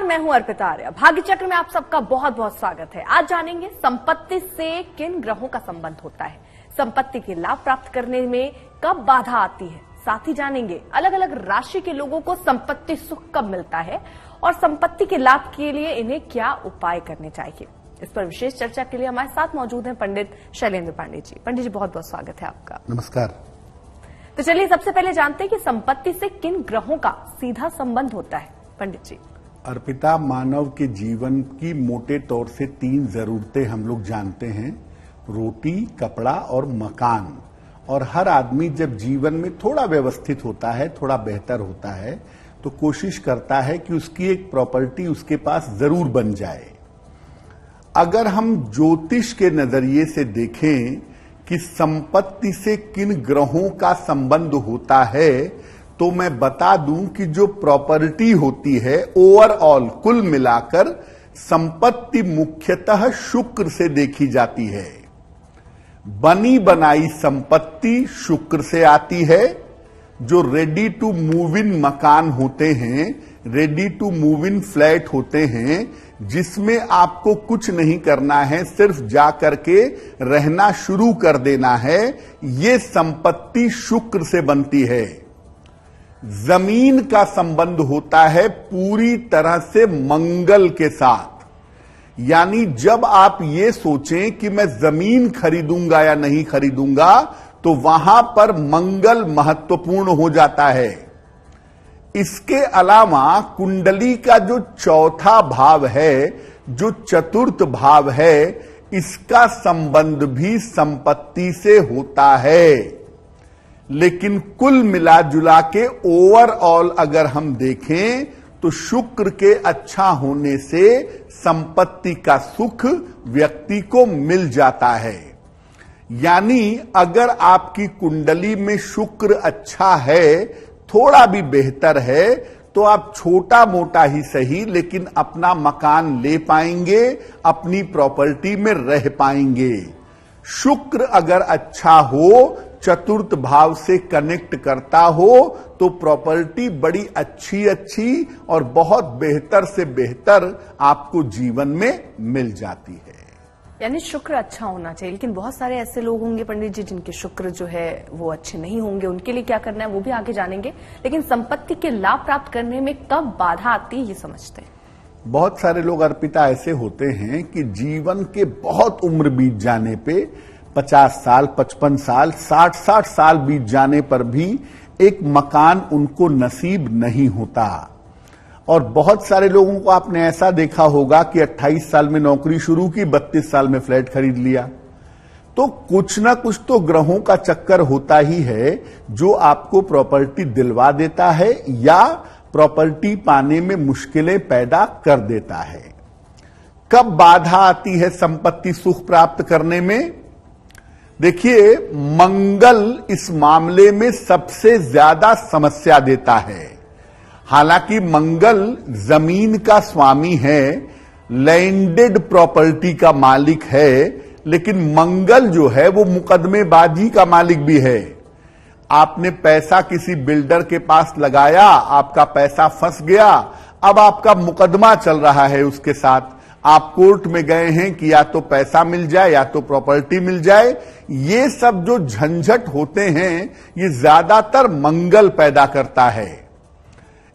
मैं हूं अर्पिता आर्या। भाग्य चक्र में आप सबका बहुत बहुत स्वागत है। आज जानेंगे संपत्ति से किन ग्रहों का संबंध होता है, संपत्ति के लाभ प्राप्त करने में कब बाधा आती है। साथ ही जानेंगे अलग अलग राशि के लोगों को संपत्ति सुख कब मिलता है और संपत्ति के लाभ के लिए इन्हें क्या उपाय करने चाहिए। इस पर विशेष चर्चा के लिए हमारे साथ मौजूद हैं पंडित शैलेंद्र पांडे जी। पंडित जी, बहुत बहुत स्वागत है आपका। नमस्कार। तो चलिए सबसे पहले जानते हैं कि संपत्ति से किन ग्रहों का सीधा संबंध होता है। पंडित जी। अर्पिता, मानव के जीवन की मोटे तौर से 3 जरूरतें हम लोग जानते हैं, रोटी, कपड़ा और मकान। और हर आदमी जब जीवन में थोड़ा व्यवस्थित होता है, थोड़ा बेहतर होता है, तो कोशिश करता है कि उसकी एक प्रॉपर्टी उसके पास जरूर बन जाए। अगर हम ज्योतिष के नजरिए से देखें कि संपत्ति से किन ग्रहों का संबंध होता है, तो मैं बता दूं कि जो प्रॉपर्टी होती है ओवरऑल कुल मिलाकर संपत्ति मुख्यतः शुक्र से देखी जाती है। बनी बनाई संपत्ति शुक्र से आती है। जो रेडी टू मूव इन मकान होते हैं, ready to move in flat होते हैं, जिसमें आपको कुछ नहीं करना है, सिर्फ जा करके रहना शुरू कर देना है, ये संपत्ति शुक्र से बनती है। जमीन का संबंध होता है पूरी तरह से मंगल के साथ। यानी जब आप ये सोचें कि मैं जमीन खरीदूंगा या नहीं खरीदूंगा, तो वहां पर मंगल महत्वपूर्ण हो जाता है। इसके अलावा कुंडली का जो चौथा भाव है, जो चतुर्थ भाव है, इसका संबंध भी संपत्ति से होता है। लेकिन कुल मिला जुला के ओवरऑल अगर हम देखें तो शुक्र के अच्छा होने से संपत्ति का सुख व्यक्ति को मिल जाता है। यानी अगर आपकी कुंडली में शुक्र अच्छा है, थोड़ा भी बेहतर है, तो आप छोटा मोटा ही सही लेकिन अपना मकान ले पाएंगे, अपनी प्रॉपर्टी में रह पाएंगे। शुक्र अगर अच्छा हो, चतुर्थ भाव से कनेक्ट करता हो, तो प्रॉपर्टी बड़ी अच्छी और बहुत बेहतर से बेहतर आपको जीवन में मिल जाती है। यानी शुक्र अच्छा होना चाहिए। लेकिन बहुत सारे ऐसे लोग होंगे पंडित जी जिनके शुक्र जो है वो अच्छे नहीं होंगे, उनके लिए क्या करना है वो भी आगे जानेंगे। लेकिन संपत्ति के लाभ प्राप्त करने में कब बाधा आती है ये समझते हैं। बहुत सारे लोग अर्पिता ऐसे होते हैं कि जीवन के बहुत उम्र बीत जाने पे 50 साल, 55 साल, 60 साल बीत जाने पर भी एक मकान उनको नसीब नहीं होता। और बहुत सारे लोगों को आपने ऐसा देखा होगा कि 28 साल में नौकरी शुरू की, 32 साल में फ्लैट खरीद लिया। तो कुछ ना कुछ तो ग्रहों का चक्कर होता ही है जो आपको प्रॉपर्टी दिलवा देता है या प्रॉपर्टी पाने में मुश्किलें पैदा कर देता है। कब बाधा आती है संपत्ति सुख प्राप्त करने में? देखिए, मंगल इस मामले में सबसे ज्यादा समस्या देता है। हालांकि मंगल जमीन का स्वामी है, लैंडेड प्रॉपर्टी का मालिक है, लेकिन मंगल जो है वो मुकदमेबाजी का मालिक भी है। आपने पैसा किसी बिल्डर के पास लगाया, आपका पैसा फंस गया, अब आपका मुकदमा चल रहा है उसके साथ। आप कोर्ट में गए हैं कि या तो पैसा मिल जाए या तो प्रॉपर्टी मिल जाए। ये सब जो झंझट होते हैं, ये ज्यादातर मंगल पैदा करता है।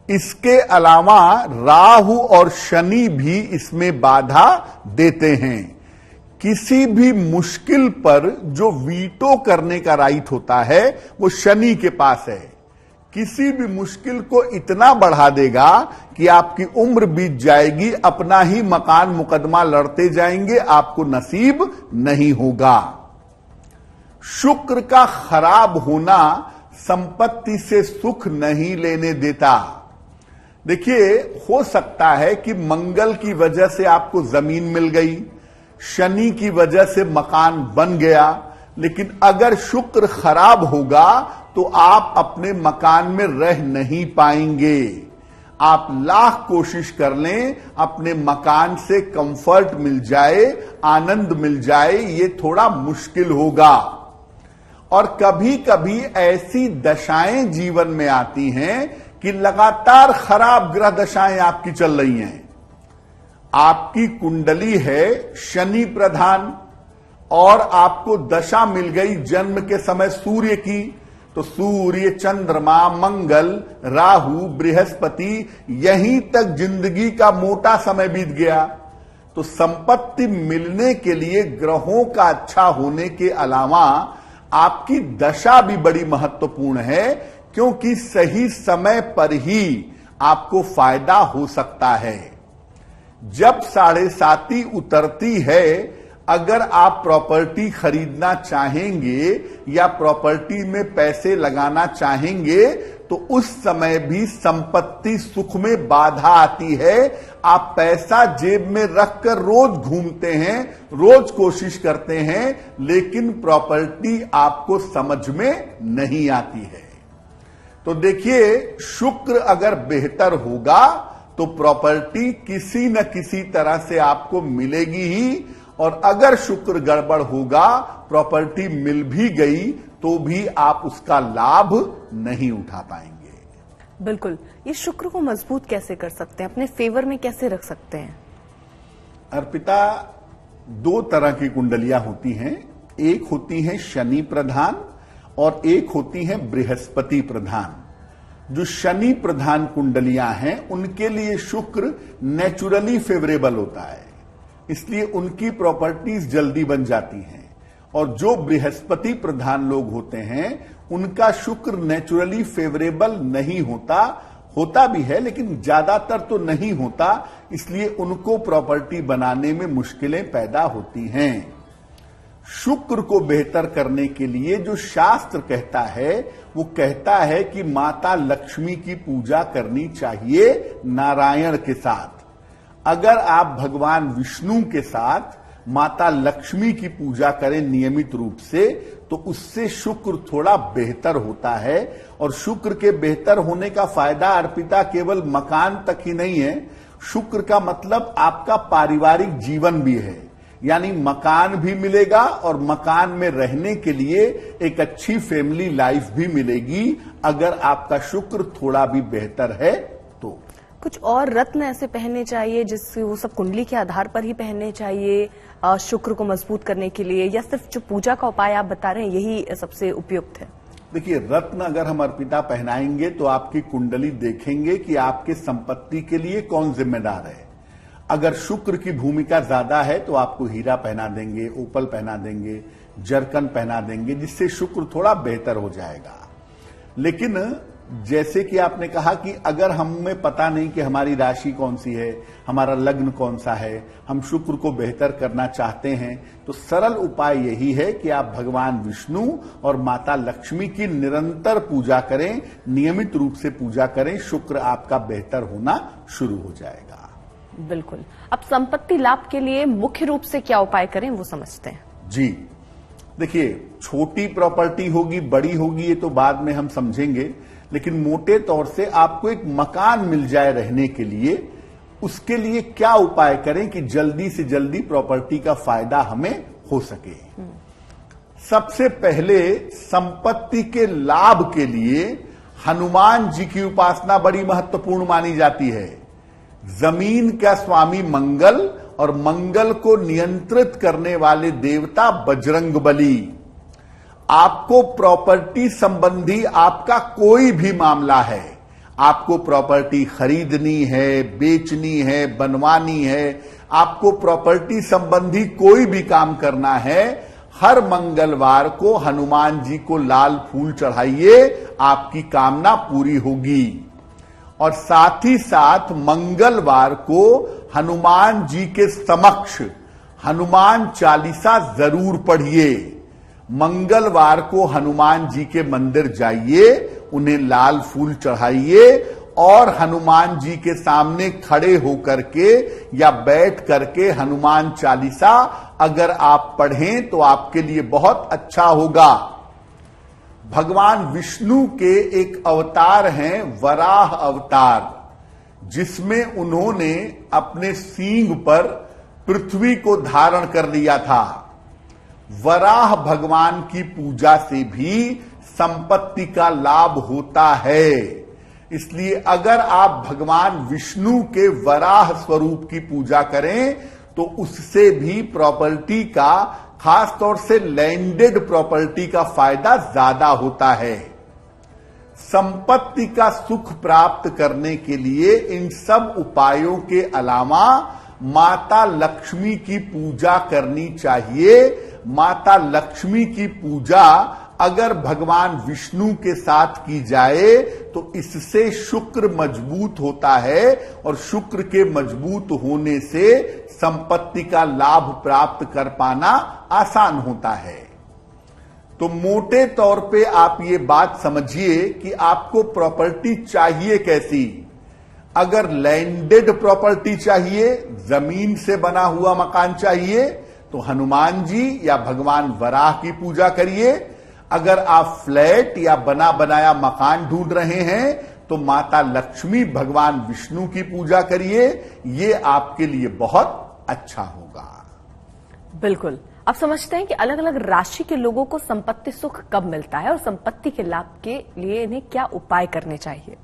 इसके अलावा राहु और शनि भी इसमें बाधा देते हैं। किसी भी मुश्किल पर जो वीटो करने का राइट होता है वो शनि के पास है। किसी भी मुश्किल को इतना बढ़ा देगा कि आपकी उम्र बीत जाएगी, अपना ही मकान मुकदमा लड़ते जाएंगे, आपको नसीब नहीं होगा। शुक्र का खराब होना संपत्ति से सुख नहीं लेने देता। देखिए, हो सकता है कि मंगल की वजह से आपको जमीन मिल गई, शनि की वजह से मकान बन गया, लेकिन अगर शुक्र खराब होगा तो आप अपने मकान में रह नहीं पाएंगे। आप लाख कोशिश कर लें, अपने मकान से कंफर्ट मिल जाए, आनंद मिल जाए, ये थोड़ा मुश्किल होगा। और कभी कभी ऐसी दशाएं जीवन में आती हैं कि लगातार खराब ग्रह दशाएं आपकी चल रही हैं। आपकी कुंडली है शनि प्रधान और आपको दशा मिल गई जन्म के समय सूर्य की, तो सूर्य, चंद्रमा, मंगल, राहु, बृहस्पति, यहीं तक जिंदगी का मोटा समय बीत गया। तो संपत्ति मिलने के लिए ग्रहों का अच्छा होने के अलावा आपकी दशा भी बड़ी महत्वपूर्ण है, क्योंकि सही समय पर ही आपको फायदा हो सकता है। जब 7.5 उतरती है, अगर आप प्रॉपर्टी खरीदना चाहेंगे या प्रॉपर्टी में पैसे लगाना चाहेंगे तो उस समय भी संपत्ति सुख में बाधा आती है। आप पैसा जेब में रखकर रोज घूमते हैं, रोज कोशिश करते हैं, लेकिन प्रॉपर्टी आपको समझ में नहीं आती है। तो देखिए, शुक्र अगर बेहतर होगा तो प्रॉपर्टी किसी न किसी तरह से आपको मिलेगी ही, और अगर शुक्र गड़बड़ होगा, प्रॉपर्टी मिल भी गई तो भी आप उसका लाभ नहीं उठा पाएंगे। बिल्कुल। ये शुक्र को मजबूत कैसे कर सकते हैं, अपने फेवर में कैसे रख सकते हैं? अर्पिता, 2 तरह की कुंडलियां होती हैं। एक होती है शनि प्रधान और एक होती है बृहस्पति प्रधान। जो शनि प्रधान कुंडलियां हैं उनके लिए शुक्र नेचुरली फेवरेबल होता है, इसलिए उनकी प्रॉपर्टीज जल्दी बन जाती हैं। और जो बृहस्पति प्रधान लोग होते हैं उनका शुक्र नेचुरली फेवरेबल नहीं होता, होता भी है लेकिन ज्यादातर तो नहीं होता, इसलिए उनको प्रॉपर्टी बनाने में मुश्किलें पैदा होती हैं। शुक्र को बेहतर करने के लिए जो शास्त्र कहता है वो कहता है कि माता लक्ष्मी की पूजा करनी चाहिए नारायण के साथ। अगर आप भगवान विष्णु के साथ माता लक्ष्मी की पूजा करें नियमित रूप से, तो उससे शुक्र थोड़ा बेहतर होता है। और शुक्र के बेहतर होने का फायदा अर्पिता केवल मकान तक ही नहीं है, शुक्र का मतलब आपका पारिवारिक जीवन भी है, यानी मकान भी मिलेगा और मकान में रहने के लिए एक अच्छी फैमिली लाइफ भी मिलेगी, अगर आपका शुक्र थोड़ा भी बेहतर है तो। कुछ और रत्न ऐसे पहनने चाहिए जिससे वो सब कुंडली के आधार पर ही पहनने चाहिए शुक्र को मजबूत करने के लिए, या सिर्फ जो पूजा का उपाय आप बता रहे हैं यही सबसे उपयुक्त है? देखिए, रत्न अगर हम अर्पिता पहनाएंगे तो आपकी कुंडली देखेंगे कि आपके संपत्ति के लिए कौन जिम्मेदार है। अगर शुक्र की भूमिका ज्यादा है तो आपको हीरा पहना देंगे, ओपल पहना देंगे, जरकन पहना देंगे, जिससे शुक्र थोड़ा बेहतर हो जाएगा। लेकिन जैसे कि आपने कहा कि अगर हमें पता नहीं कि हमारी राशि कौन सी है, हमारा लग्न कौन सा है, हम शुक्र को बेहतर करना चाहते हैं, तो सरल उपाय यही है कि आप भगवान विष्णु और माता लक्ष्मी की निरंतर पूजा करें, नियमित रूप से पूजा करें, शुक्र आपका बेहतर होना शुरू हो जाएगा। बिल्कुल। अब संपत्ति लाभ के लिए मुख्य रूप से क्या उपाय करें वो समझते हैं। जी देखिए, छोटी प्रॉपर्टी होगी, बड़ी होगी, ये तो बाद में हम समझेंगे, लेकिन मोटे तौर से आपको एक मकान मिल जाए रहने के लिए, उसके लिए क्या उपाय करें कि जल्दी से जल्दी प्रॉपर्टी का फायदा हमें हो सके। सबसे पहले संपत्ति के लाभ के लिए हनुमान जी की उपासना बड़ी महत्वपूर्ण मानी जाती है। जमीन का स्वामी मंगल और मंगल को नियंत्रित करने वाले देवता बजरंगबली। आपको प्रॉपर्टी संबंधी आपका कोई भी मामला है, आपको प्रॉपर्टी खरीदनी है, बेचनी है, बनवानी है, आपको प्रॉपर्टी संबंधी कोई भी काम करना है, हर मंगलवार को हनुमान जी को लाल फूल चढ़ाइए, आपकी कामना पूरी होगी। और साथ ही साथ मंगलवार को हनुमान जी के समक्ष हनुमान चालीसा जरूर पढ़िए। मंगलवार को हनुमान जी के मंदिर जाइए, उन्हें लाल फूल चढ़ाइए और हनुमान जी के सामने खड़े होकर के या बैठ करके हनुमान चालीसा अगर आप पढ़ें तो आपके लिए बहुत अच्छा होगा। भगवान विष्णु के एक अवतार हैं वराह अवतार, जिसमें उन्होंने अपने सींग पर पृथ्वी को धारण कर लिया था। वराह भगवान की पूजा से भी संपत्ति का लाभ होता है, इसलिए अगर आप भगवान विष्णु के वराह स्वरूप की पूजा करें तो उससे भी प्रॉपर्टी का, खास तौर से लैंडेड प्रॉपर्टी का फायदा ज्यादा होता है। संपत्ति का सुख प्राप्त करने के लिए इन सब उपायों के अलावा माता लक्ष्मी की पूजा करनी चाहिए। माता लक्ष्मी की पूजा अगर भगवान विष्णु के साथ की जाए तो इससे शुक्र मजबूत होता है और शुक्र के मजबूत होने से संपत्ति का लाभ प्राप्त कर पाना आसान होता है। तो मोटे तौर पे आप ये बात समझिए कि आपको प्रॉपर्टी चाहिए कैसी। अगर लैंडेड प्रॉपर्टी चाहिए, जमीन से बना हुआ मकान चाहिए, तो हनुमान जी या भगवान वराह की पूजा करिए। अगर आप फ्लैट या बना बनाया मकान ढूंढ रहे हैं तो माता लक्ष्मी, भगवान विष्णु की पूजा करिए। ये आपके लिए बहुत अच्छा होगा। बिल्कुल। अब समझते हैं कि अलग अलग राशि के लोगों को संपत्ति सुख कब मिलता है और संपत्ति के लाभ के लिए इन्हें क्या उपाय करने चाहिए।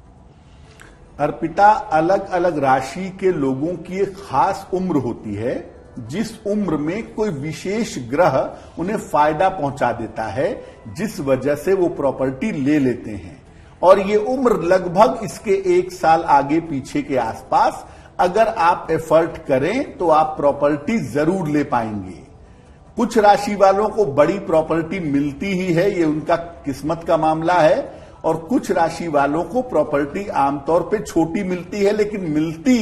अर्पिता, अलग अलग राशि के लोगों की एक खास उम्र होती है, जिस उम्र में कोई विशेष ग्रह उन्हें फायदा पहुंचा देता है, जिस वजह से वो प्रॉपर्टी ले लेते हैं। और ये उम्र लगभग इसके 1 साल आगे पीछे के आसपास अगर आप एफर्ट करें तो आप प्रॉपर्टी जरूर ले पाएंगे। कुछ राशि वालों को बड़ी प्रॉपर्टी मिलती ही है, ये उनका किस्मत का मामला है। और कुछ राशि वालों को प्रॉपर्टी आमतौर पे छोटी मिलती है, लेकिन मिलती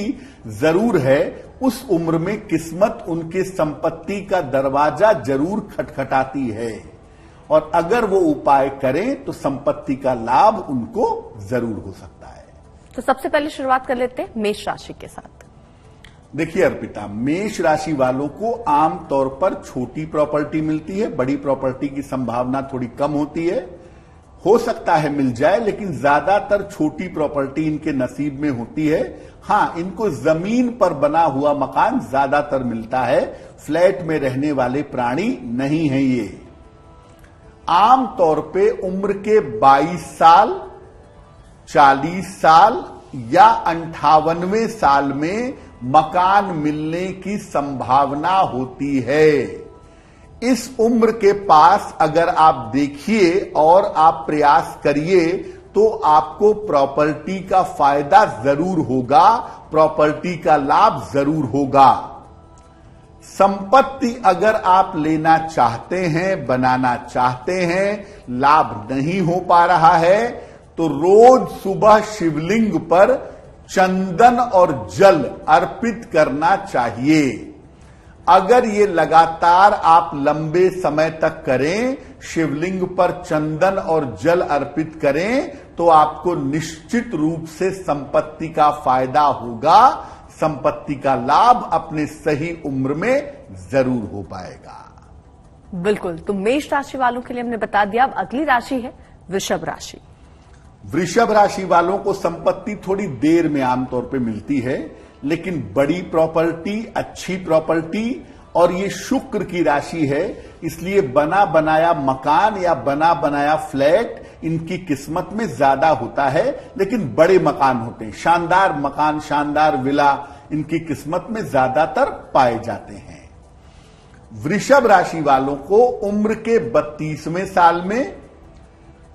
जरूर है। उस उम्र में किस्मत उनके संपत्ति का दरवाजा जरूर खटखटाती है और अगर वो उपाय करें तो संपत्ति का लाभ उनको जरूर हो सकता है। तो सबसे पहले शुरुआत कर लेते हैं मेष राशि के साथ। देखिए अर्पिता, मेष राशि वालों को आमतौर पर छोटी प्रॉपर्टी मिलती है, बड़ी प्रॉपर्टी की संभावना थोड़ी कम होती है। हो सकता है मिल जाए, लेकिन ज्यादातर छोटी प्रॉपर्टी इनके नसीब में होती है। हां, इनको जमीन पर बना हुआ मकान ज्यादातर मिलता है, फ्लैट में रहने वाले प्राणी नहीं है ये। आमतौर पे उम्र के 22 साल, 40 साल या 58वें साल में मकान मिलने की संभावना होती है। इस उम्र के पास अगर आप देखिए और आप प्रयास करिए तो आपको प्रॉपर्टी का फायदा जरूर होगा, प्रॉपर्टी का लाभ जरूर होगा। संपत्ति अगर आप लेना चाहते हैं, बनाना चाहते हैं, लाभ नहीं हो पा रहा है, तो रोज सुबह शिवलिंग पर चंदन और जल अर्पित करना चाहिए। अगर ये लगातार आप लंबे समय तक करें, शिवलिंग पर चंदन और जल अर्पित करें, तो आपको निश्चित रूप से संपत्ति का फायदा होगा, संपत्ति का लाभ अपने सही उम्र में जरूर हो पाएगा। बिल्कुल। तो मेष राशि वालों के लिए हमने बता दिया। अब अगली राशि है वृषभ राशि। वृषभ राशि वालों को संपत्ति थोड़ी देर में आमतौर पे मिलती है, लेकिन बड़ी प्रॉपर्टी, अच्छी प्रॉपर्टी, और ये शुक्र की राशि है, इसलिए बना बनाया मकान या बना बनाया फ्लैट इनकी किस्मत में ज्यादा होता है। लेकिन बड़े मकान होते हैं, शानदार मकान, शानदार विला इनकी किस्मत में ज्यादातर पाए जाते हैं। वृषभ राशि वालों को उम्र के 32वें साल में,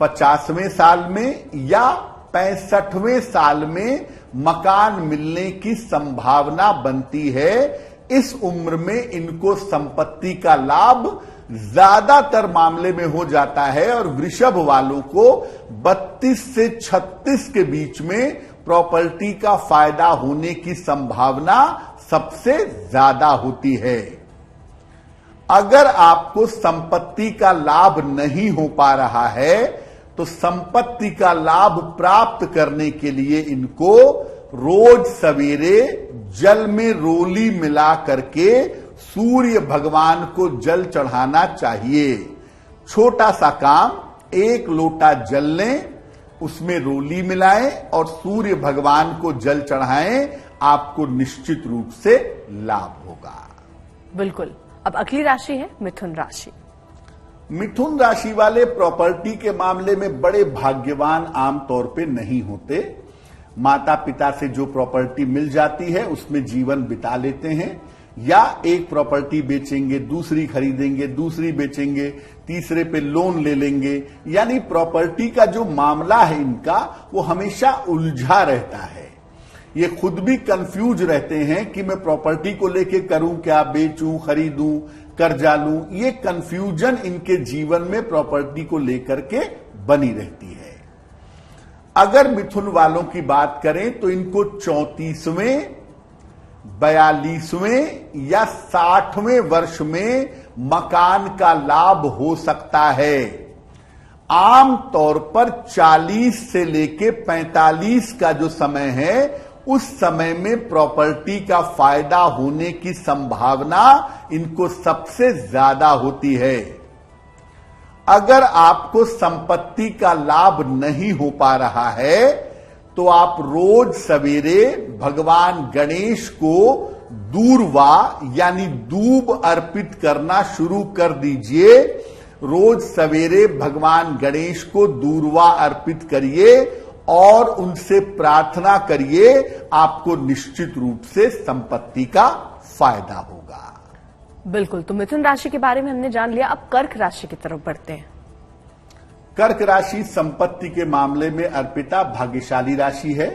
50वें साल में या 65वें साल में मकान मिलने की संभावना बनती है। इस उम्र में इनको संपत्ति का लाभ ज्यादातर मामले में हो जाता है और वृषभ वालों को 32 से 36 के बीच में प्रॉपर्टी का फायदा होने की संभावना सबसे ज्यादा होती है। अगर आपको संपत्ति का लाभ नहीं हो पा रहा है तो संपत्ति का लाभ प्राप्त करने के लिए इनको रोज सवेरे जल में रोली मिला करके सूर्य भगवान को जल चढ़ाना चाहिए। छोटा सा काम, 1 लोटा जल लें, उसमें रोली मिलाएं और सूर्य भगवान को जल चढ़ाएं, आपको निश्चित रूप से लाभ होगा। बिल्कुल। अब अगली राशि है मिथुन राशि। मिथुन राशि वाले प्रॉपर्टी के मामले में बड़े भाग्यवान आमतौर पे नहीं होते। माता पिता से जो प्रॉपर्टी मिल जाती है उसमें जीवन बिता लेते हैं, या एक प्रॉपर्टी बेचेंगे, दूसरी खरीदेंगे, दूसरी बेचेंगे, तीसरे पे लोन ले लेंगे। यानी प्रॉपर्टी का जो मामला है इनका वो हमेशा उलझा रहता है। ये खुद भी कंफ्यूज रहते हैं कि मैं प्रॉपर्टी को लेके करूं क्या, बेचूं, खरीदूं, कर्जा लूं। ये कंफ्यूजन इनके जीवन में प्रॉपर्टी को लेकर के बनी रहती है। अगर मिथुन वालों की बात करें तो इनको 34वें, 42वें या 60वें वर्ष में मकान का लाभ हो सकता है। आम तौर पर 40 से लेके 45 का जो समय है उस समय में प्रॉपर्टी का फायदा होने की संभावना इनको सबसे ज्यादा होती है। अगर आपको संपत्ति का लाभ नहीं हो पा रहा है तो आप रोज सवेरे भगवान गणेश को दूर्वा यानी दूब अर्पित करना शुरू कर दीजिए। रोज सवेरे भगवान गणेश को दूर्वा अर्पित करिए और उनसे प्रार्थना करिए, आपको निश्चित रूप से संपत्ति का फायदा होगा। बिल्कुल, तो मिथुन राशि के बारे में हमने जान लिया। अब कर्क राशि की तरफ बढ़ते हैं। कर्क राशि संपत्ति के मामले में अर्पिता भाग्यशाली राशि है।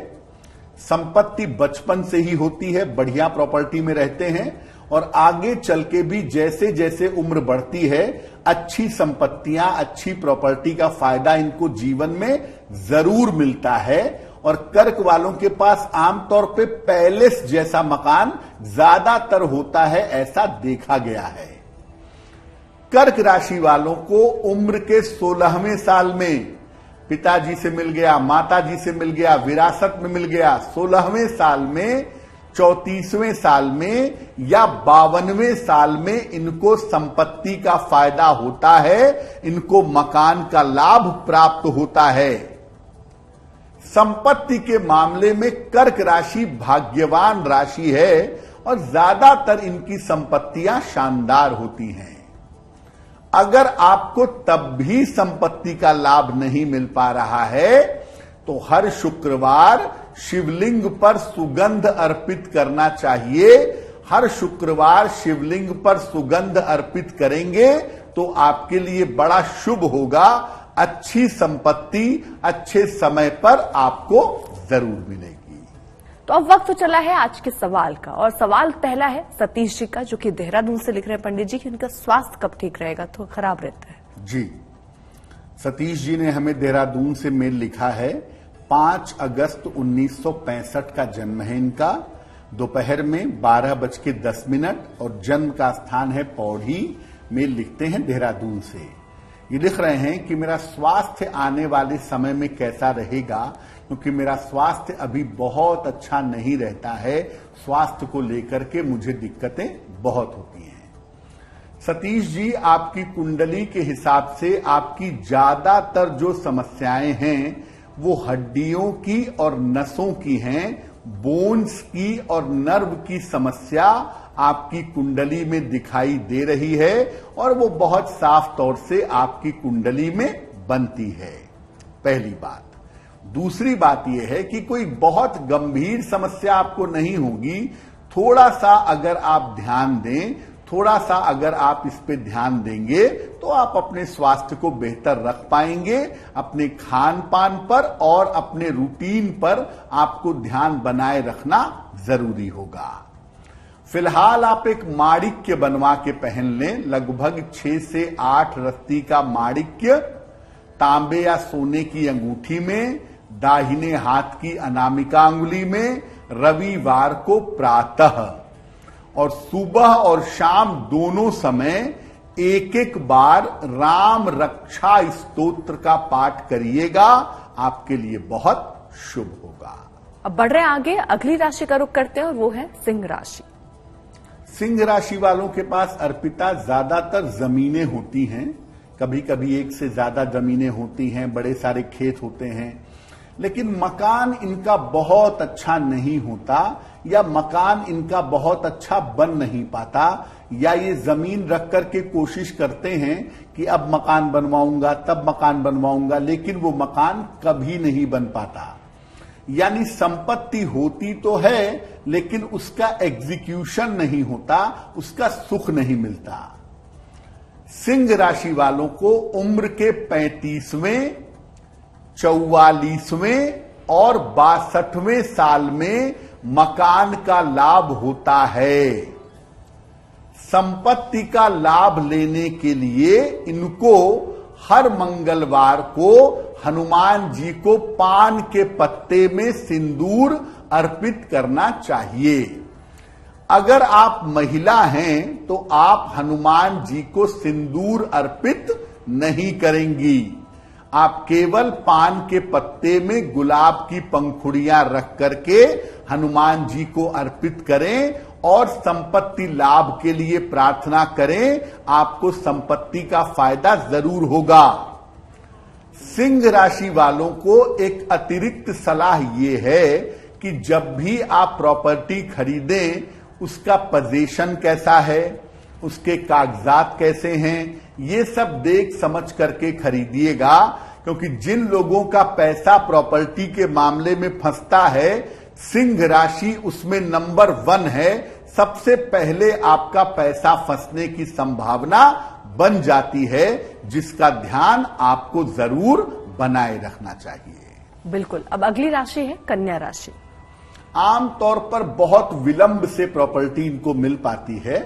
संपत्ति बचपन से ही होती है, बढ़िया प्रॉपर्टी में रहते हैं और आगे चल के भी जैसे जैसे उम्र बढ़ती है अच्छी संपत्तियां, अच्छी प्रॉपर्टी का फायदा इनको जीवन में जरूर मिलता है। और कर्क वालों के पास आमतौर पे पैलेस जैसा मकान ज्यादातर होता है, ऐसा देखा गया है। कर्क राशि वालों को उम्र के 16वें साल में पिताजी से मिल गया, माताजी से मिल गया, विरासत में मिल गया। 16वें साल में, 34वें साल में या 52वें साल में इनको संपत्ति का फायदा होता है, इनको मकान का लाभ प्राप्त होता है। संपत्ति के मामले में कर्क राशि भाग्यवान राशि है और ज्यादातर इनकी संपत्तियां शानदार होती हैं। अगर आपको तब भी संपत्ति का लाभ नहीं मिल पा रहा है तो हर शुक्रवार शिवलिंग पर सुगंध अर्पित करना चाहिए। हर शुक्रवार शिवलिंग पर सुगंध अर्पित करेंगे तो आपके लिए बड़ा शुभ होगा। अच्छी संपत्ति अच्छे समय पर आपको जरूर मिलेगी। तो अब वक्त चला है आज के सवाल का, और सवाल पहला है सतीश जी का, जो कि देहरादून से लिख रहे हैं पंडित जी कि उनका स्वास्थ्य कब ठीक रहेगा, तो खराब रहता है। जी, सतीश जी ने हमें देहरादून से मेल लिखा है। 5 अगस्त 1965 का जन्म है इनका। दोपहर में 12:10 और जन्म का स्थान है पौड़ी। मेल लिखते हैं देहरादून से। ये लिख रहे हैं कि मेरा स्वास्थ्य आने वाले समय में कैसा रहेगा, क्योंकि मेरा स्वास्थ्य अभी बहुत अच्छा नहीं रहता है। स्वास्थ्य को लेकर के मुझे दिक्कतें बहुत होती हैं। सतीश जी, आपकी कुंडली के हिसाब से आपकी ज्यादातर जो समस्याएं हैं वो हड्डियों की और नसों की हैं। बोन्स की और नर्व की समस्या आपकी कुंडली में दिखाई दे रही है और वो बहुत साफ तौर से आपकी कुंडली में बनती है। पहली बात। दूसरी बात यह है कि कोई बहुत गंभीर समस्या आपको नहीं होगी। थोड़ा सा अगर आप ध्यान दें, थोड़ा सा अगर आप इस पे ध्यान देंगे तो आप अपने स्वास्थ्य को बेहतर रख पाएंगे। अपने खान पान पर और अपने रूटीन पर आपको ध्यान बनाए रखना जरूरी होगा। फिलहाल आप एक माणिक्य बनवा के पहन लें। लगभग 6 से 8 रत्ती का माणिक्य तांबे या सोने की अंगूठी में, दाहिने हाथ की अनामिका अंगुली में, रविवार को प्रातः और सुबह और शाम दोनों समय एक बार राम रक्षा स्तोत्र का पाठ करिएगा। आपके लिए बहुत शुभ होगा। अब बढ़ रहे हैं आगे, अगली राशि का रुख करते हैं और वो है सिंह राशि। सिंह राशि वालों के पास अर्पिता ज्यादातर जमीनें होती हैं। कभी कभी एक से ज्यादा जमीनें होती हैं, बड़े सारे खेत होते हैं, लेकिन मकान इनका बहुत अच्छा नहीं होता या मकान इनका बहुत अच्छा बन नहीं पाता, या ये जमीन रख करके कोशिश करते हैं कि अब मकान बनवाऊंगा, तब मकान बनवाऊंगा, लेकिन वो मकान कभी नहीं बन पाता। यानी संपत्ति होती तो है लेकिन उसका एग्जीक्यूशन नहीं होता, उसका सुख नहीं मिलता। सिंह राशि वालों को उम्र के 35वें, 44वें और 62वें साल में मकान का लाभ होता है। संपत्ति का लाभ लेने के लिए इनको हर मंगलवार को हनुमान जी को पान के पत्ते में सिंदूर अर्पित करना चाहिए। अगर आप महिला हैं तो आप हनुमान जी को सिंदूर अर्पित नहीं करेंगी। आप केवल पान के पत्ते में गुलाब की पंखुड़ियां रख करके हनुमान जी को अर्पित करें और संपत्ति लाभ के लिए प्रार्थना करें, आपको संपत्ति का फायदा जरूर होगा। सिंह राशि वालों को एक अतिरिक्त सलाह यह है कि जब भी आप प्रॉपर्टी खरीदें उसका पोजीशन कैसा है, उसके कागजात कैसे हैं, ये सब देख समझ करके खरीदिएगा, क्योंकि जिन लोगों का पैसा प्रॉपर्टी के मामले में फंसता है, सिंह राशि उसमें नंबर 1 है। सबसे पहले आपका पैसा फंसने की संभावना बन जाती है, जिसका ध्यान आपको जरूर बनाए रखना चाहिए। बिल्कुल। अब अगली राशि है कन्या राशि। आमतौर पर बहुत विलंब से प्रॉपर्टी इनको मिल पाती है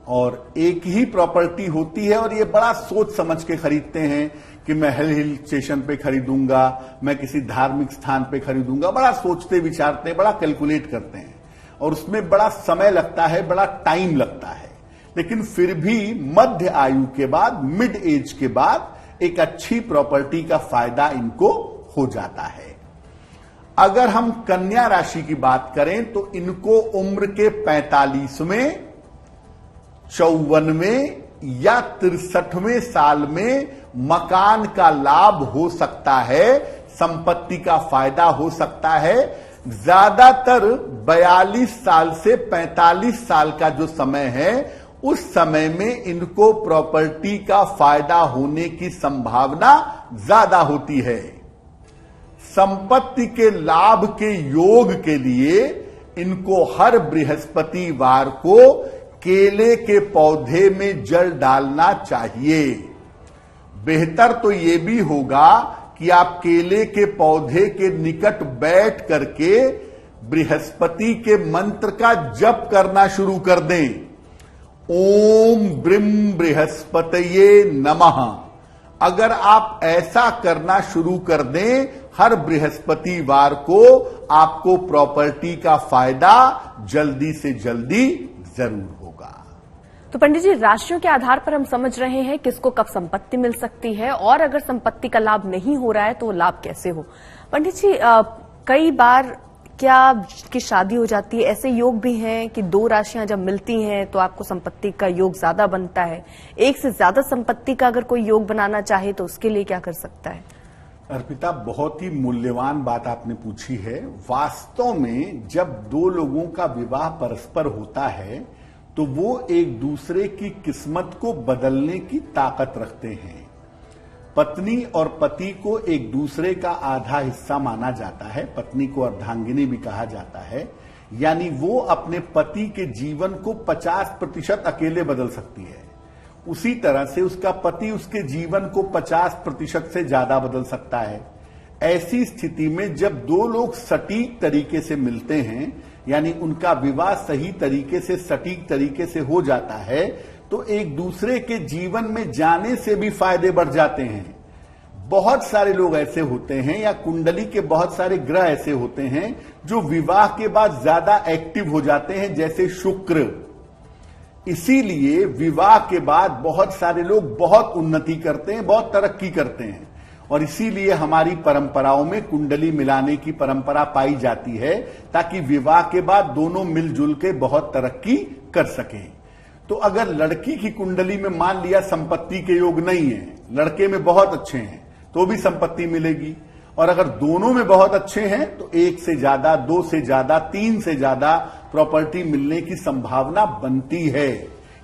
और एक ही प्रॉपर्टी होती है और ये बड़ा सोच समझ के खरीदते हैं कि मैं हिल स्टेशन पे खरीदूंगा, मैं किसी धार्मिक स्थान पे खरीदूंगा। बड़ा सोचते विचारते हैं, बड़ा कैलकुलेट करते हैं और उसमें बड़ा समय लगता है, बड़ा टाइम लगता है। लेकिन फिर भी मध्य आयु के बाद, मिड एज के बाद एक अच्छी प्रॉपर्टी का फायदा इनको हो जाता है। अगर हम कन्या राशि की बात करें तो इनको उम्र के 45वें, 54वें या 63वें साल में मकान का लाभ हो सकता है, संपत्ति का फायदा हो सकता है। ज्यादातर 42 साल से 45 साल का जो समय है, उस समय में इनको प्रॉपर्टी का फायदा होने की संभावना ज्यादा होती है। संपत्ति के लाभ के योग के लिए इनको हर बृहस्पतिवार को केले के पौधे में जल डालना चाहिए। बेहतर तो यह भी होगा कि आप केले के पौधे के निकट बैठ करके बृहस्पति के मंत्र का जप करना शुरू कर दें। ओम ब्रीम बृहस्पतये नमः। अगर आप ऐसा करना शुरू कर दें हर बृहस्पतिवार को, आपको प्रॉपर्टी का फायदा जल्दी से जल्दी जरूर होगा। तो पंडित जी, राशियों के आधार पर हम समझ रहे हैं किसको कब संपत्ति मिल सकती है और अगर संपत्ति का लाभ नहीं हो रहा है तो लाभ कैसे हो। पंडित जी, कई बार क्या की शादी हो जाती है, ऐसे योग भी हैं कि 2 राशियां जब मिलती हैं तो आपको संपत्ति का योग ज्यादा बनता है। एक से ज्यादा संपत्ति का अगर कोई योग बनाना चाहे तो उसके लिए क्या कर सकता है? अर्पिता, बहुत ही मूल्यवान बात आपने पूछी है। वास्तव में जब 2 लोगों का विवाह परस्पर होता है तो वो एक दूसरे की किस्मत को बदलने की ताकत रखते हैं। पत्नी और पति को एक दूसरे का आधा हिस्सा माना जाता है। पत्नी को अर्धांगिनी भी कहा जाता है, यानी वो अपने पति के जीवन को 50% अकेले बदल सकती है। उसी तरह से उसका पति उसके जीवन को 50% से ज्यादा बदल सकता है। ऐसी स्थिति में जब 2 लोग सटीक तरीके से मिलते हैं, यानी उनका विवाह सही तरीके से, सटीक तरीके से हो जाता है, तो एक दूसरे के जीवन में जाने से भी फायदे बढ़ जाते हैं। बहुत सारे लोग ऐसे होते हैं या कुंडली के बहुत सारे ग्रह ऐसे होते हैं जो विवाह के बाद ज्यादा एक्टिव हो जाते हैं, जैसे शुक्र। इसीलिए विवाह के बाद बहुत सारे लोग बहुत उन्नति करते हैं, बहुत तरक्की करते हैं और इसीलिए हमारी परंपराओं में कुंडली मिलाने की परंपरा पाई जाती है, ताकि विवाह के बाद दोनों मिलजुल के बहुत तरक्की कर सकें। तो अगर लड़की की कुंडली में मान लिया संपत्ति के योग नहीं है, लड़के में बहुत अच्छे हैं, तो भी संपत्ति मिलेगी। और अगर दोनों में बहुत अच्छे हैं तो 1 से ज्यादा, 2 से ज्यादा, 3 से ज्यादा प्रॉपर्टी मिलने की संभावना बनती है।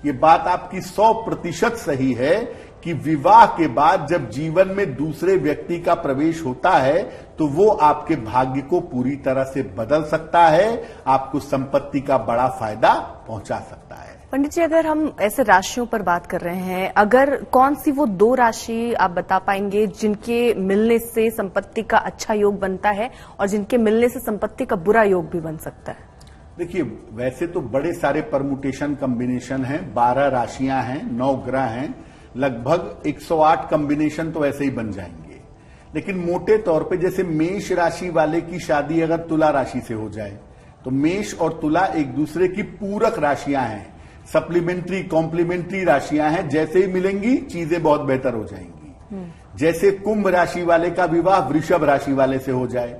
ये बात आपकी 100% सही है कि विवाह के बाद जब जीवन में दूसरे व्यक्ति का प्रवेश होता है तो वो आपके भाग्य को पूरी तरह से बदल सकता है, आपको संपत्ति का बड़ा फायदा पहुंचा सकता है। पंडित जी, अगर हम ऐसे राशियों पर बात कर रहे हैं, अगर कौन सी वो 2 राशि आप बता पाएंगे जिनके मिलने से संपत्ति का अच्छा योग बनता है और जिनके मिलने से संपत्ति का बुरा योग भी बन सकता है? देखिए, वैसे तो बड़े सारे परमुटेशन कॉम्बिनेशन हैं, 12 राशियां हैं, 9 ग्रह हैं, लगभग 108 कॉम्बिनेशन तो ऐसे ही बन जाएंगे। लेकिन मोटे तौर पे जैसे मेष राशि वाले की शादी अगर तुला राशि से हो जाए तो मेष और तुला एक दूसरे की पूरक राशियां हैं, सप्लीमेंट्री कॉम्प्लीमेंट्री राशियां हैं, जैसे ही मिलेंगी चीजें बहुत बेहतर हो जाएंगी। जैसे कुंभ राशि वाले का विवाह वृषभ राशि वाले से हो जाए,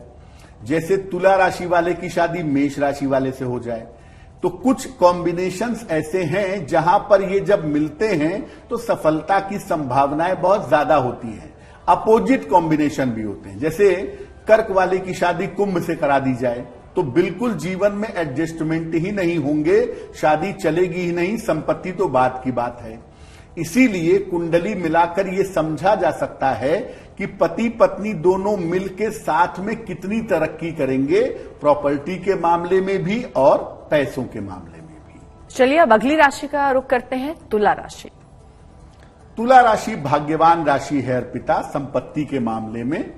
जैसे तुला राशि वाले की शादी मेष राशि वाले से हो जाए, तो कुछ कॉम्बिनेशंस ऐसे हैं जहां पर ये जब मिलते हैं तो सफलता की संभावनाएं बहुत ज्यादा होती हैं। अपोजिट कॉम्बिनेशन भी होते हैं, जैसे कर्क वाले की शादी कुंभ से करा दी जाए तो बिल्कुल जीवन में एडजस्टमेंट ही नहीं होंगे, शादी चलेगी ही नहीं, संपत्ति तो बात की बात है। इसीलिए कुंडली मिलाकर ये समझा जा सकता है कि पति पत्नी दोनों मिलकर साथ में कितनी तरक्की करेंगे, प्रॉपर्टी के मामले में भी और पैसों के मामले में भी। चलिए अब अगली राशि का रुख करते हैं, तुला राशि। तुला राशि भाग्यवान राशि है अर्पिता संपत्ति के मामले में,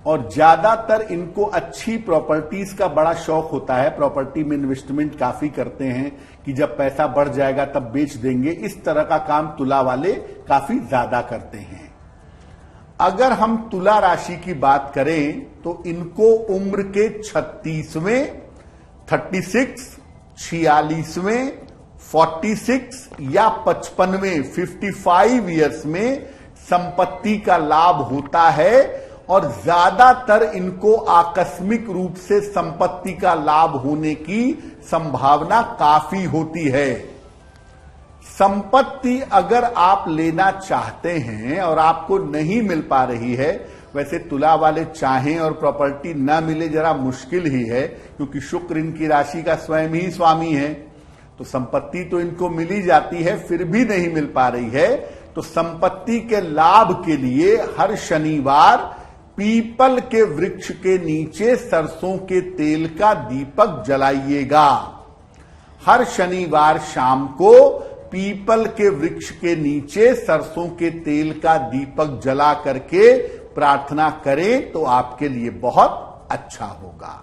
और ज्यादातर इनको अच्छी प्रॉपर्टीज का बड़ा शौक होता है, प्रॉपर्टी में इन्वेस्टमेंट काफी करते हैं कि जब पैसा बढ़ जाएगा तब बेच देंगे, इस तरह का काम तुला वाले काफी ज्यादा करते हैं। अगर हम तुला राशि की बात करें तो इनको उम्र के 36वें, 36, 46वें, 46 या 55वें 55 ईयर्स में संपत्ति का लाभ होता है, और ज्यादातर इनको आकस्मिक रूप से संपत्ति का लाभ होने की संभावना काफी होती है। संपत्ति अगर आप लेना चाहते हैं और आपको नहीं मिल पा रही है, वैसे तुला वाले चाहें और प्रॉपर्टी न मिले जरा मुश्किल ही है, क्योंकि शुक्र इनकी राशि का स्वयं ही स्वामी है, तो संपत्ति तो इनको मिल ही जाती है, फिर भी नहीं मिल पा रही है, तो संपत्ति के लाभ के लिए हर शनिवार पीपल के वृक्ष के नीचे सरसों के तेल का दीपक जलाइएगा। हर शनिवार शाम को पीपल के वृक्ष के नीचे सरसों के तेल का दीपक जला करके प्रार्थना करें तो आपके लिए बहुत अच्छा होगा।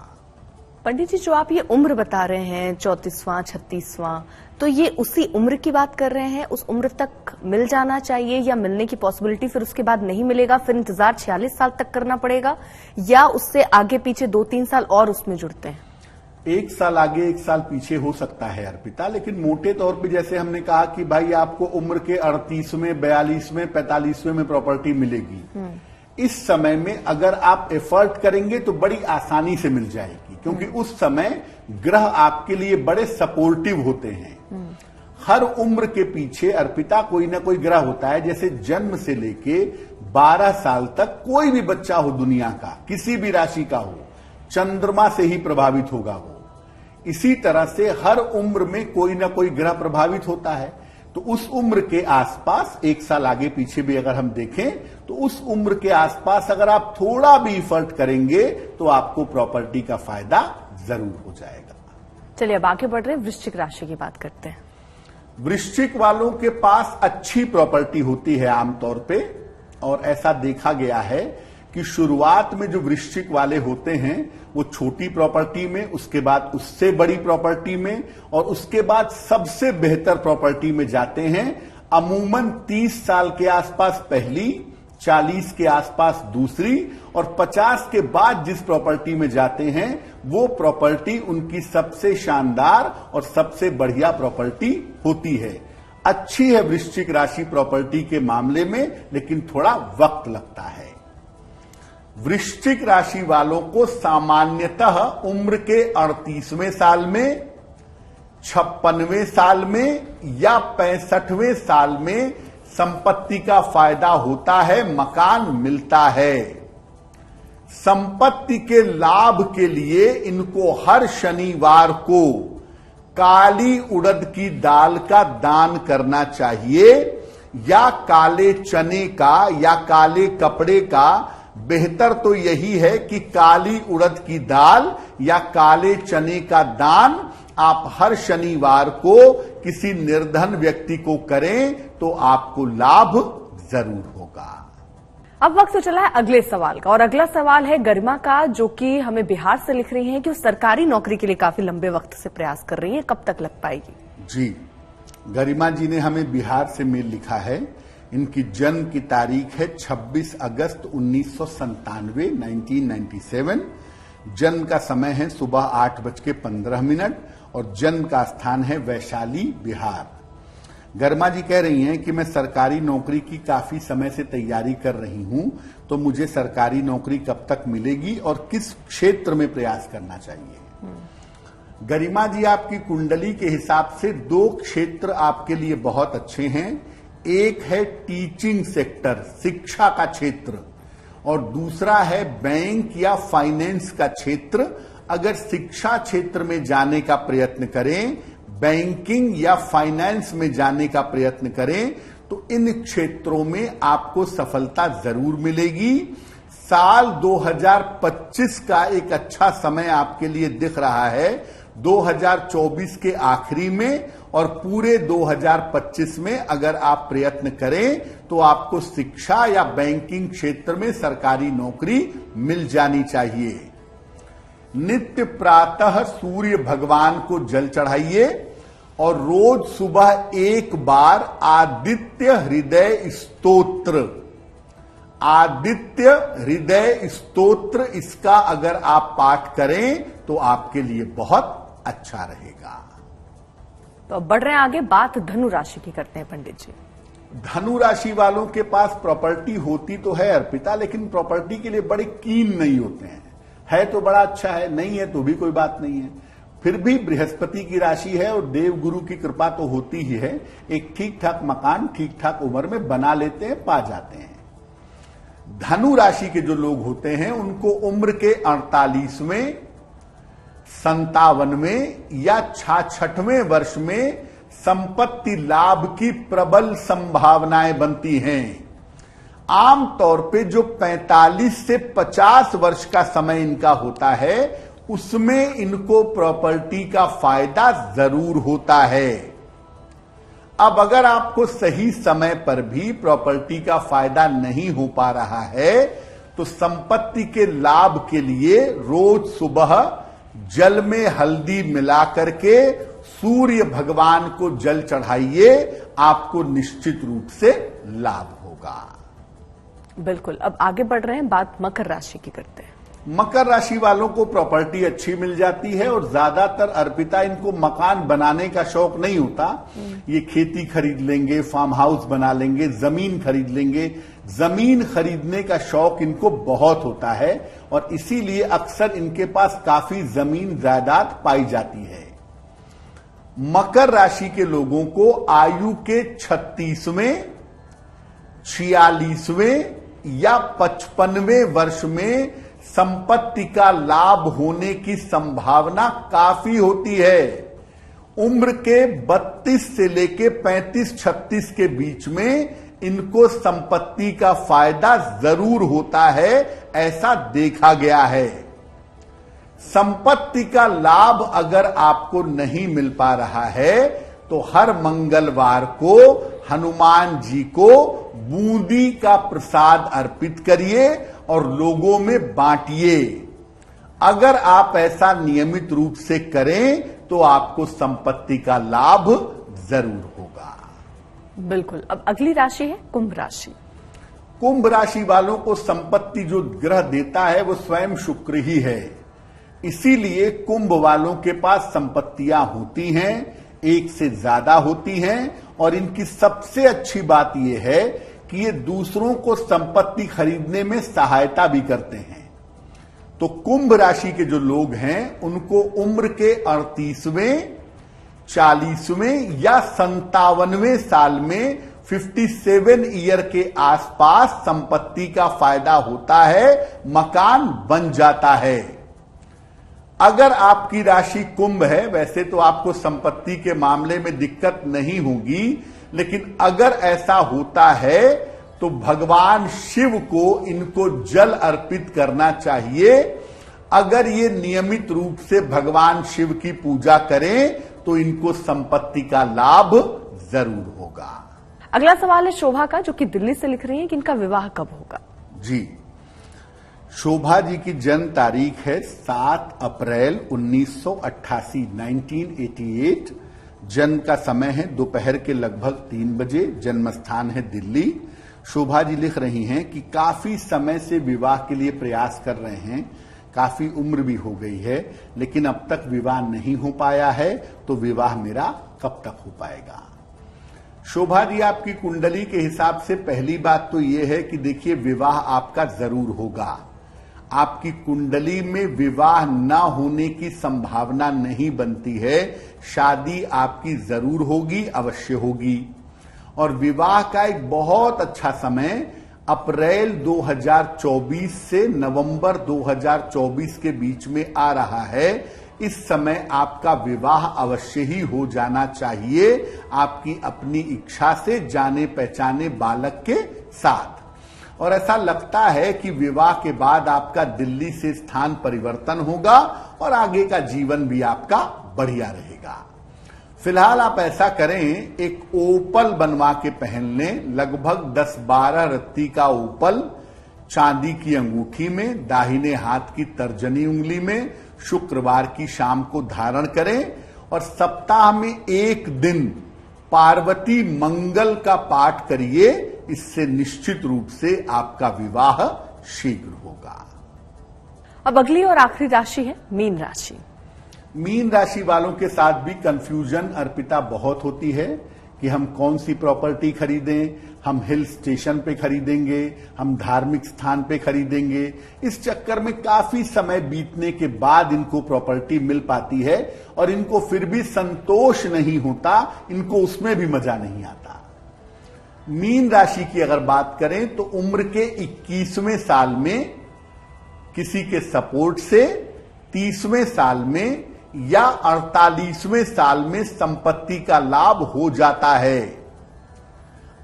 पंडित जी, जो आप ये उम्र बता रहे हैं 34वां 36वां, तो ये उसी उम्र की बात कर रहे हैं? उस उम्र तक मिल जाना चाहिए या मिलने की पॉसिबिलिटी फिर उसके बाद नहीं मिलेगा, फिर इंतजार 46 साल तक करना पड़ेगा, या उससे आगे पीछे 2-3 साल और उसमें जुड़ते हैं? 1 साल आगे 1 साल पीछे हो सकता है अर्पिता, लेकिन मोटे तौर पे जैसे हमने कहा कि भाई आपको उम्र के 38वें, 42वें, 45वें में प्रॉपर्टी मिलेगी, इस समय में अगर आप एफर्ट करेंगे तो बड़ी आसानी से मिल जाएगी, क्योंकि उस समय ग्रह आपके लिए बड़े सपोर्टिव होते हैं। हर उम्र के पीछे अर्पिता कोई ना कोई ग्रह होता है, जैसे जन्म से लेके 12 साल तक कोई भी बच्चा हो दुनिया का, किसी भी राशि का हो, चंद्रमा से ही प्रभावित होगा वो। इसी तरह से हर उम्र में कोई ना कोई ग्रह प्रभावित होता है, तो उस उम्र के आसपास 1 साल आगे पीछे भी अगर हम देखें तो उस उम्र के आसपास अगर आप थोड़ा भी एफर्ट करेंगे तो आपको प्रॉपर्टी का फायदा जरूर हो जाएगा। चलिए अब आगे बढ़ रहे हैं, वृश्चिक राशि की बात करते हैं। वृश्चिक वालों के पास अच्छी प्रॉपर्टी होती है आमतौर पे, और ऐसा देखा गया है कि शुरुआत में जो वृश्चिक वाले होते हैं वो छोटी प्रॉपर्टी में, उसके बाद उससे बड़ी प्रॉपर्टी में, और उसके बाद सबसे बेहतर प्रॉपर्टी में जाते हैं। अमूमन 30 साल के आसपास पहली, 40 के आसपास दूसरी, और 50 के बाद जिस प्रॉपर्टी में जाते हैं वो प्रॉपर्टी उनकी सबसे शानदार और सबसे बढ़िया प्रॉपर्टी होती है। अच्छी है वृश्चिक राशि प्रॉपर्टी के मामले में, लेकिन थोड़ा वक्त लगता है। वृश्चिक राशि वालों को सामान्यतः उम्र के 38वें साल में, 56वें साल में या 65वें साल में संपत्ति का फायदा होता है, मकान मिलता है। संपत्ति के लाभ के लिए इनको हर शनिवार को काली उड़द की दाल का दान करना चाहिए, या काले चने का या काले कपड़े का, बेहतर तो यही है कि काली उड़द की दाल या काले चने का दान आप हर शनिवार को किसी निर्धन व्यक्ति को करें तो आपको लाभ जरूर होगा। अब वक्त तो चला है अगले सवाल का, और अगला सवाल है गरिमा का, जो कि हमें बिहार से लिख रही हैं कि वो सरकारी नौकरी के लिए काफी लंबे वक्त से प्रयास कर रही हैं, कब तक लग पाएगी? जी, गरिमा जी ने हमें बिहार से मेल लिखा है। इनकी जन्म की तारीख है 26 अगस्त 1997, 1997। जन्म का समय है सुबह 8:15 और जन्म का स्थान है वैशाली, बिहार। गरिमा जी कह रही हैं कि मैं सरकारी नौकरी की काफी समय से तैयारी कर रही हूं, तो मुझे सरकारी नौकरी कब तक मिलेगी और किस क्षेत्र में प्रयास करना चाहिए? गरिमा जी, आपकी कुंडली के हिसाब से 2 क्षेत्र आपके लिए बहुत अच्छे हैं। एक है टीचिंग सेक्टर, शिक्षा का क्षेत्र, और दूसरा है बैंक या फाइनेंस का क्षेत्र। अगर शिक्षा क्षेत्र में जाने का प्रयत्न करें, बैंकिंग या फाइनेंस में जाने का प्रयत्न करें, तो इन क्षेत्रों में आपको सफलता जरूर मिलेगी। साल 2025 का एक अच्छा समय आपके लिए दिख रहा है, 2024 के आखिरी में और पूरे 2025 में अगर आप प्रयत्न करें तो आपको शिक्षा या बैंकिंग क्षेत्र में सरकारी नौकरी मिल जानी चाहिए। नित्य प्रातः सूर्य भगवान को जल चढ़ाइए और रोज सुबह एक बार आदित्य हृदय स्तोत्र, आदित्य हृदय स्तोत्र, इसका अगर आप पाठ करें तो आपके लिए बहुत अच्छा रहेगा। तो अब बढ़ रहे हैं आगे, बात धनु राशि की करते हैं पंडित जी। धनु राशि वालों के पास प्रॉपर्टी होती तो है अर्पिता, लेकिन प्रॉपर्टी के लिए बड़े कीन नहीं होते हैं। है तो बड़ा अच्छा है, नहीं है तो भी कोई बात नहीं है। फिर भी बृहस्पति की राशि है और देव गुरु की कृपा तो होती ही है। एक ठीक ठाक मकान ठीक ठाक उम्र में बना लेते हैं, पा जाते हैं। धनु राशि के जो लोग होते हैं उनको उम्र के 48वें, 57वें या 66वें वर्ष में संपत्ति लाभ की प्रबल संभावनाएं बनती हैं। आमतौर पे जो 45 से 50 वर्ष का समय इनका होता है, उसमें इनको प्रॉपर्टी का फायदा जरूर होता है। अब अगर आपको सही समय पर भी प्रॉपर्टी का फायदा नहीं हो पा रहा है, तो संपत्ति के लाभ के लिए रोज सुबह जल में हल्दी मिला करके सूर्य भगवान को जल चढ़ाइए, आपको निश्चित रूप से लाभ होगा। बिल्कुल। अब आगे बढ़ रहे हैं, बात मकर राशि की करते हैं। मकर राशि वालों को प्रॉपर्टी अच्छी मिल जाती है और ज्यादातर अर्पिता इनको मकान बनाने का शौक नहीं होता। ये खेती खरीद लेंगे, फार्म हाउस बना लेंगे, जमीन खरीद लेंगे। जमीन खरीदने का शौक इनको बहुत होता है और इसीलिए अक्सर इनके पास काफी जमीन जायदाद पाई जाती है। मकर राशि के लोगों को आयु के 36वें, 46वें या 55वें वर्ष में संपत्ति का लाभ होने की संभावना काफी होती है। उम्र के 32 से लेके 35-36 के बीच में इनको संपत्ति का फायदा जरूर होता है, ऐसा देखा गया है। संपत्ति का लाभ अगर आपको नहीं मिल पा रहा है तो हर मंगलवार को हनुमान जी को बूंदी का प्रसाद अर्पित करिए और लोगों में बांटिए। अगर आप ऐसा नियमित रूप से करें तो आपको संपत्ति का लाभ जरूर होगा। बिल्कुल। अब अगली राशि है कुंभ राशि। कुंभ राशि वालों को संपत्ति जो ग्रह देता है वो स्वयं शुक्र ही है। इसीलिए कुंभ वालों के पास संपत्तियां होती हैं, एक से ज्यादा होती हैं, और इनकी सबसे अच्छी बात यह है कि ये दूसरों को संपत्ति खरीदने में सहायता भी करते हैं। तो कुंभ राशि के जो लोग हैं उनको उम्र के 38वें, 40वें या 57वें साल में 57 ईयर के आसपास संपत्ति का फायदा होता है, मकान बन जाता है। अगर आपकी राशि कुंभ है, वैसे तो आपको संपत्ति के मामले में दिक्कत नहीं होगी, लेकिन अगर ऐसा होता है तो भगवान शिव को इनको जल अर्पित करना चाहिए। अगर ये नियमित रूप से भगवान शिव की पूजा करें तो इनको संपत्ति का लाभ जरूर होगा। अगला सवाल है शोभा का, जो कि दिल्ली से लिख रही है कि इनका विवाह कब होगा। जी, शोभा जी की जन्म तारीख है 7 अप्रैल 1988, 1988। जन्म का समय है दोपहर के लगभग 3 बजे। जन्म स्थान है दिल्ली। शोभा जी लिख रही हैं कि काफी समय से विवाह के लिए प्रयास कर रहे हैं, काफी उम्र भी हो गई है, लेकिन अब तक विवाह नहीं हो पाया है, तो विवाह मेरा कब तक हो पाएगा। शोभा जी, आपकी कुंडली के हिसाब से पहली बात तो यह है कि देखिए, विवाह आपका जरूर होगा। आपकी कुंडली में विवाह न होने की संभावना नहीं बनती है। शादी आपकी जरूर होगी, अवश्य होगी। और विवाह का एक बहुत अच्छा समय अप्रैल 2024 से नवंबर 2024 के बीच में आ रहा है। इस समय आपका विवाह अवश्य ही हो जाना चाहिए, आपकी अपनी इच्छा से, जाने पहचाने बालक के साथ। और ऐसा लगता है कि विवाह के बाद आपका दिल्ली से स्थान परिवर्तन होगा और आगे का जीवन भी आपका बढ़िया रहेगा। फिलहाल आप ऐसा करें, एक ओपल बनवा के पहन लें, लगभग 10-12 रत्ती का ओपल चांदी की अंगूठी में, दाहिने हाथ की तर्जनी उंगली में, शुक्रवार की शाम को धारण करें। और सप्ताह में एक दिन पार्वती मंगल का पाठ करिए। इससे निश्चित रूप से आपका विवाह शीघ्र होगा। अब अगली और आखिरी राशि है मीन राशि। मीन राशि वालों के साथ भी कंफ्यूजन अर्पिता बहुत होती है कि हम कौन सी प्रॉपर्टी खरीदें, हम हिल स्टेशन पे खरीदेंगे, हम धार्मिक स्थान पे खरीदेंगे। इस चक्कर में काफी समय बीतने के बाद इनको प्रॉपर्टी मिल पाती है और इनको फिर भी संतोष नहीं होता, इनको उसमें भी मजा नहीं आता। मीन राशि की अगर बात करें तो उम्र के 21वें साल में किसी के सपोर्ट से, 30वें साल में या 48वें साल में संपत्ति का लाभ हो जाता है।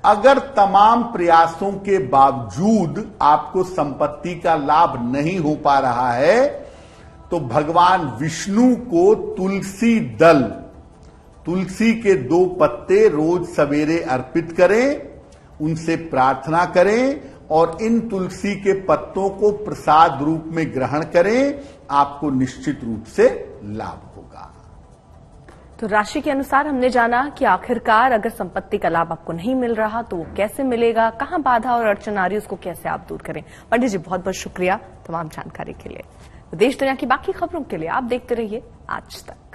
अगर तमाम प्रयासों के बावजूद आपको संपत्ति का लाभ नहीं हो पा रहा है तो भगवान विष्णु को तुलसी दल, तुलसी के 2 पत्ते रोज सवेरे अर्पित करें, उनसे प्रार्थना करें और इन तुलसी के पत्तों को प्रसाद रूप में ग्रहण करें। आपको निश्चित रूप से लाभ होगा। तो राशि के अनुसार हमने जाना कि आखिरकार अगर संपत्ति का लाभ आपको नहीं मिल रहा तो वो कैसे मिलेगा, कहां बाधा और अड़चन आ रही है, उसको कैसे आप दूर करें। पंडित जी, बहुत बहुत शुक्रिया तमाम जानकारी के लिए। देश दुनिया की बाकी खबरों के लिए आप देखते रहिए आज तक।